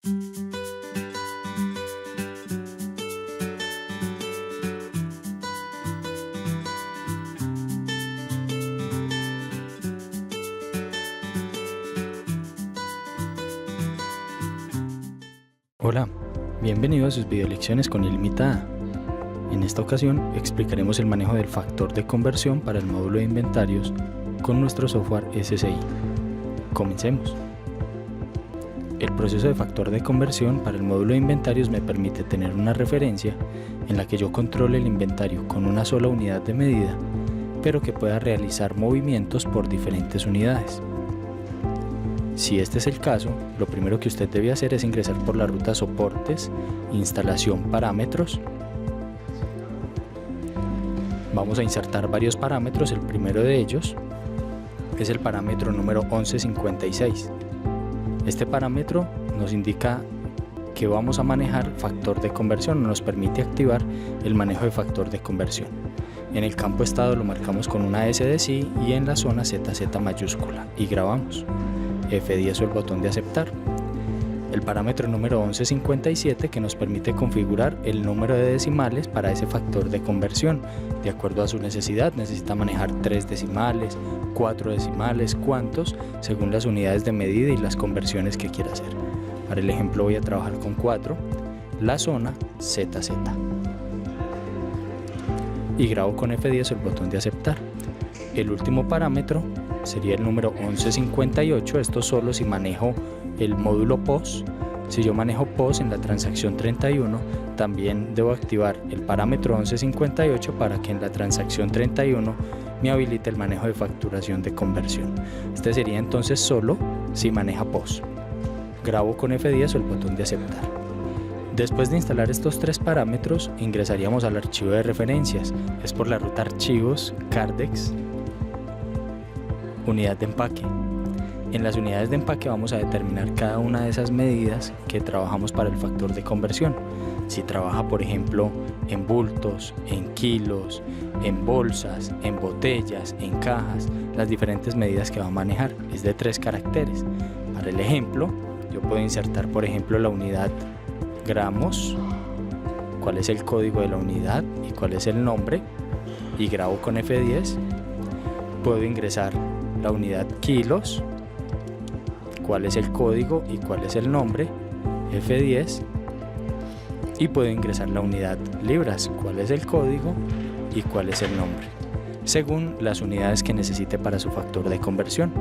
Hola, bienvenido a sus videolecciones con Ilimitada. En esta ocasión explicaremos el manejo del factor de conversión para el módulo de inventarios con nuestro software SSI. Comencemos. El proceso de factor de conversión para el módulo de inventarios me permite tener una referencia en la que yo controle el inventario con una sola unidad de medida, pero que pueda realizar movimientos por diferentes unidades. Si este es el caso, lo primero que usted debe hacer es ingresar por la ruta soportes, instalación parámetros. Vamos a insertar varios parámetros. El primero de ellos es el parámetro número 1156. Este parámetro nos indica que vamos a manejar factor de conversión, nos permite activar el manejo de factor de conversión. En el campo estado lo marcamos con una S de sí y en la zona ZZ mayúscula y grabamos. F10 o el botón de aceptar. El parámetro número 1157 que nos permite configurar el número de decimales para ese factor de conversión. De acuerdo a su necesidad, necesita manejar 3 decimales, 4 decimales, cuantos, según las unidades de medida y las conversiones que quiera hacer. Para el ejemplo voy a trabajar con 4, la zona ZZ. Y grabo con F10 el botón de aceptar. El último parámetro sería el número 1158, esto solo si manejo el módulo POS. Si yo manejo POS en la transacción 31, también debo activar el parámetro 1158 para que en la transacción 31 me habilite el manejo de facturación de conversión. Este sería entonces solo si maneja POS. Grabo con F10 o el botón de aceptar. Después de instalar estos 3 parámetros, ingresaríamos al archivo de referencias. Es por la ruta archivos, Cardex, unidad de empaque. En las unidades de empaque vamos a determinar cada una de esas medidas que trabajamos para el factor de conversión. Si trabaja, por ejemplo, en bultos, en kilos, en bolsas, en botellas, en cajas, las diferentes medidas que va a manejar es de 3 caracteres. Para el ejemplo, yo puedo insertar, por ejemplo, la unidad gramos, cuál es el código de la unidad y cuál es el nombre, y grabo con F10. Puedo ingresar la unidad kilos, cuál es el código y cuál es el nombre, F10, y puedo ingresar la unidad libras, cuál es el código y cuál es el nombre, según las unidades que necesite para su factor de conversión.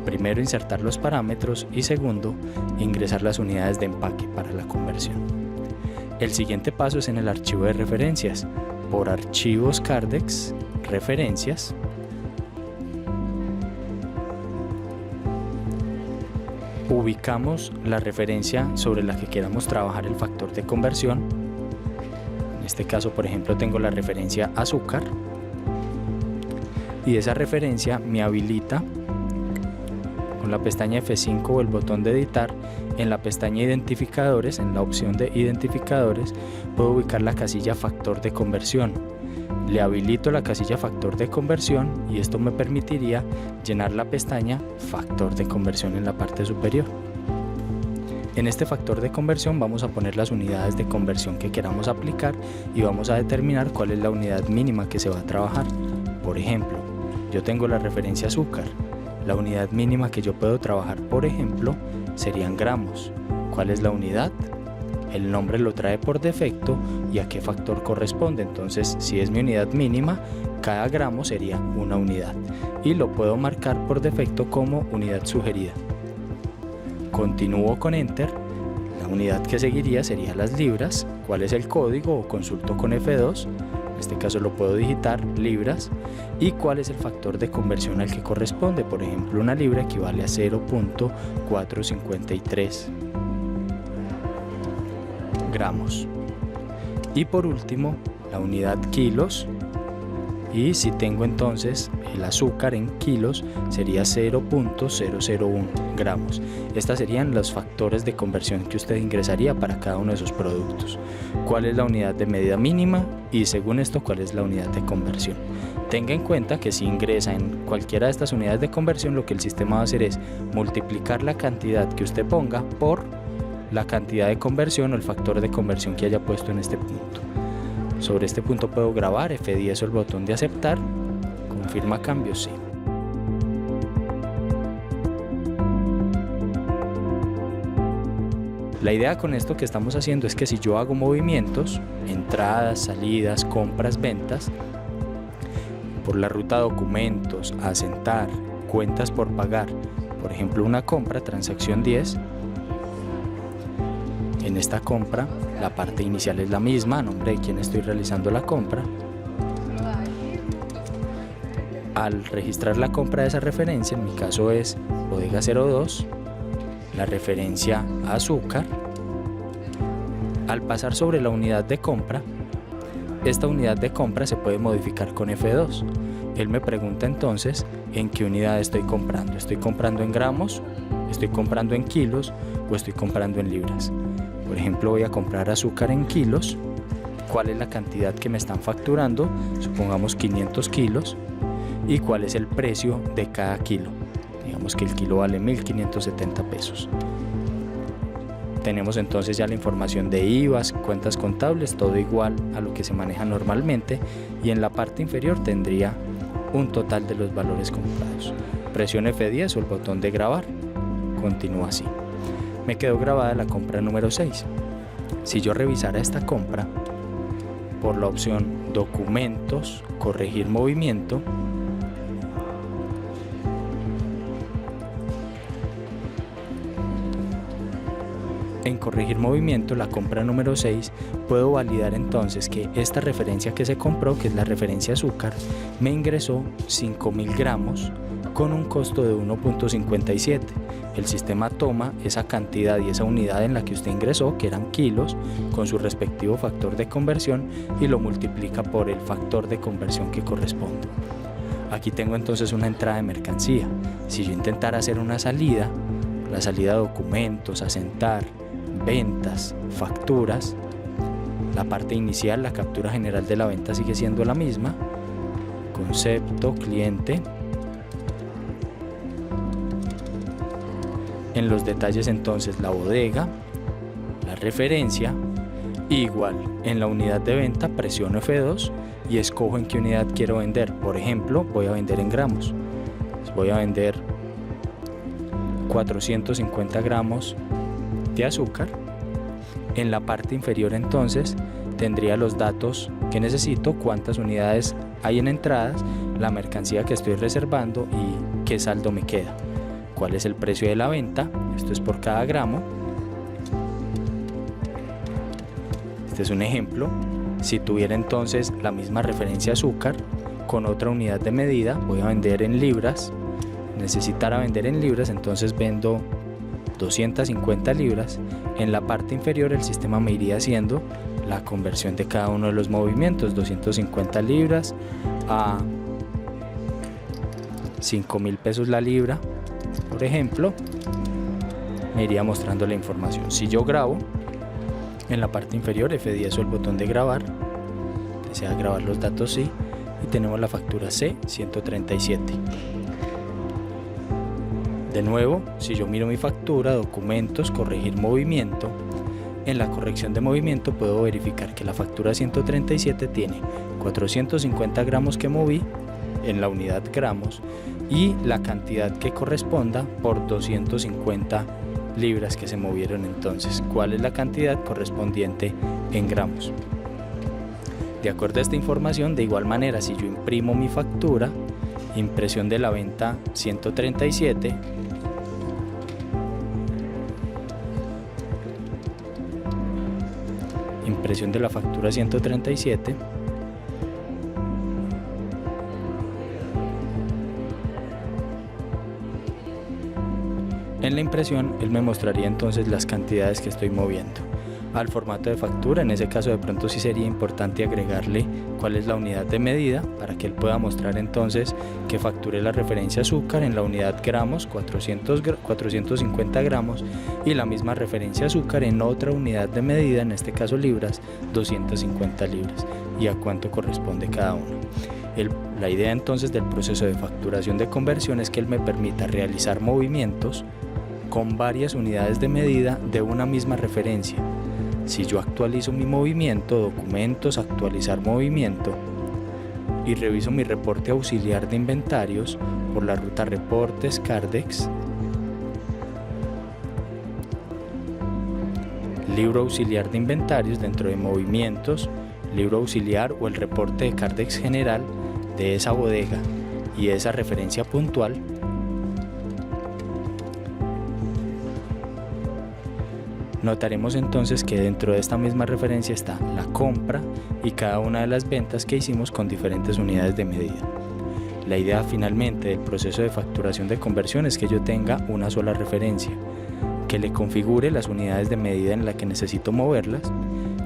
Primero insertar los parámetros y segundo ingresar las unidades de empaque para la conversión. El siguiente paso es en el archivo de referencias. Por archivos Cardex, referencias, ubicamos la referencia sobre la que queramos trabajar el factor de conversión. En este caso, por ejemplo, tengo la referencia azúcar y esa referencia me habilita con la pestaña F5 o el botón de editar. En la pestaña identificadores, en la opción de identificadores, puedo ubicar la casilla factor de conversión. Le habilito la casilla factor de conversión y esto me permitiría llenar la pestaña factor de conversión en la parte superior. En este factor de conversión vamos a poner las unidades de conversión que queramos aplicar y vamos a determinar cuál es la unidad mínima que se va a trabajar. Por ejemplo, yo tengo la referencia azúcar. La unidad mínima que yo puedo trabajar, por ejemplo, serían gramos. ¿Cuál es la unidad? El nombre lo trae por defecto y a qué factor corresponde. Entonces, si es mi unidad mínima, cada gramo sería una unidad y lo puedo marcar por defecto como unidad sugerida. Continúo con Enter. La unidad que seguiría sería las libras. ¿Cuál es el código? O consulto con F2. En este caso lo puedo digitar, libras. ¿Y cuál es el factor de conversión al que corresponde? Por ejemplo, una libra equivale a 0.453 gramos. Y por último, la unidad kilos. Y si tengo entonces el azúcar en kilos, sería 0.001 gramos. Estas serían los factores de conversión que usted ingresaría para cada uno de sus productos. ¿Cuál es la unidad de medida mínima? Y según esto, ¿cuál es la unidad de conversión? Tenga en cuenta que si ingresa en cualquiera de estas unidades de conversión, lo que el sistema va a hacer es multiplicar la cantidad que usted ponga por la cantidad de conversión o el factor de conversión que haya puesto en este punto. Sobre este punto puedo grabar F10 o el botón de aceptar, confirma cambios, sí. La idea con esto que estamos haciendo es que si yo hago movimientos, entradas, salidas, compras, ventas, por la ruta documentos, asentar, cuentas por pagar, por ejemplo una compra, transacción 10, en esta compra la parte inicial es la misma, a nombre de quien estoy realizando la compra. Al registrar la compra de esa referencia, en mi caso es bodega 02, la referencia azúcar. Al pasar sobre la unidad de compra, esta unidad de compra se puede modificar con F2. Él me pregunta entonces en qué unidad estoy comprando. ¿Estoy comprando en gramos? ¿Estoy comprando en kilos? ¿O estoy comprando en libras? Por ejemplo, voy a comprar azúcar en kilos. ¿Cuál es la cantidad que me están facturando? Supongamos 500 kilos. ¿Y cuál es el precio de cada kilo? Digamos que el kilo vale 1.570 pesos. Tenemos entonces ya la información de IVAs, cuentas contables, todo igual a lo que se maneja normalmente, y en la parte inferior tendría un total de los valores comprados. Presiono F10 o el botón de grabar, continúa así. Me quedó grabada la compra número 6. Si yo revisara esta compra por la opción documentos, corregir movimiento, en corregir movimiento, la compra número 6, puedo validar entonces que esta referencia que se compró, que es la referencia azúcar, me ingresó 5.000 gramos con un costo de 1.57. El sistema toma esa cantidad y esa unidad en la que usted ingresó, que eran kilos, con su respectivo factor de conversión, y lo multiplica por el factor de conversión que corresponde. Aquí tengo entonces una entrada de mercancía. Si yo intentara hacer una salida, la salida de documentos, asentar, ventas, facturas, la parte inicial, la captura general de la venta sigue siendo la misma, concepto, cliente. En los detalles entonces la bodega, la referencia, igual en la unidad de venta presiono F2 y escojo en qué unidad quiero vender. Por ejemplo, voy a vender en gramos, voy a vender 450 gramos de azúcar. En la parte inferior entonces tendría los datos que necesito, cuántas unidades hay en entradas, la mercancía que estoy reservando y qué saldo me queda, cuál es el precio de la venta, esto es por cada gramo. Este es un ejemplo. Si tuviera entonces la misma referencia azúcar con otra unidad de medida, voy a vender en libras. Necesitara vender en libras, entonces vendo 250 libras. En la parte inferior el sistema me iría haciendo la conversión de cada uno de los movimientos. 250 libras a 5.000 pesos la libra, por ejemplo, me iría mostrando la información. Si yo grabo, en la parte inferior F10 o el botón de grabar, desea grabar los datos, sí, y tenemos la factura C137. De nuevo, si yo miro mi factura, documentos, corregir movimiento, en la corrección de movimiento puedo verificar que la factura 137 tiene 450 gramos que moví en la unidad gramos y la cantidad que corresponda por 250 libras que se movieron entonces. ¿Cuál es la cantidad correspondiente en gramos? De acuerdo a esta información, de igual manera, si yo imprimo mi factura, impresión de la venta 137, impresión de la factura 137, en la impresión él me mostraría entonces las cantidades que estoy moviendo. Al formato de factura, en ese caso de pronto sí sería importante agregarle cuál es la unidad de medida para que él pueda mostrar entonces que facture la referencia azúcar en la unidad gramos, 450 gramos, y la misma referencia azúcar en otra unidad de medida, en este caso libras, 250 libras, y a cuánto corresponde cada uno. La idea entonces del proceso de facturación de conversión es que él me permita realizar movimientos con varias unidades de medida de una misma referencia. Si yo actualizo mi movimiento, documentos, actualizar movimiento, y reviso mi reporte auxiliar de inventarios por la ruta reportes Cardex, libro auxiliar de inventarios dentro de movimientos, libro auxiliar o el reporte de Cardex general de esa bodega y esa referencia puntual, notaremos entonces que dentro de esta misma referencia está la compra y cada una de las ventas que hicimos con diferentes unidades de medida. La idea finalmente del proceso de facturación de conversión es que yo tenga una sola referencia, que le configure las unidades de medida en la que necesito moverlas,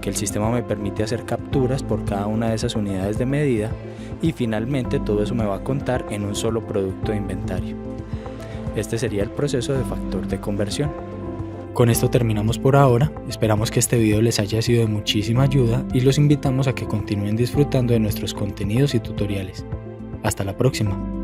que el sistema me permite hacer capturas por cada una de esas unidades de medida y finalmente todo eso me va a contar en un solo producto de inventario. Este sería el proceso de factor de conversión. Con esto terminamos por ahora, esperamos que este video les haya sido de muchísima ayuda y los invitamos a que continúen disfrutando de nuestros contenidos y tutoriales. Hasta la próxima.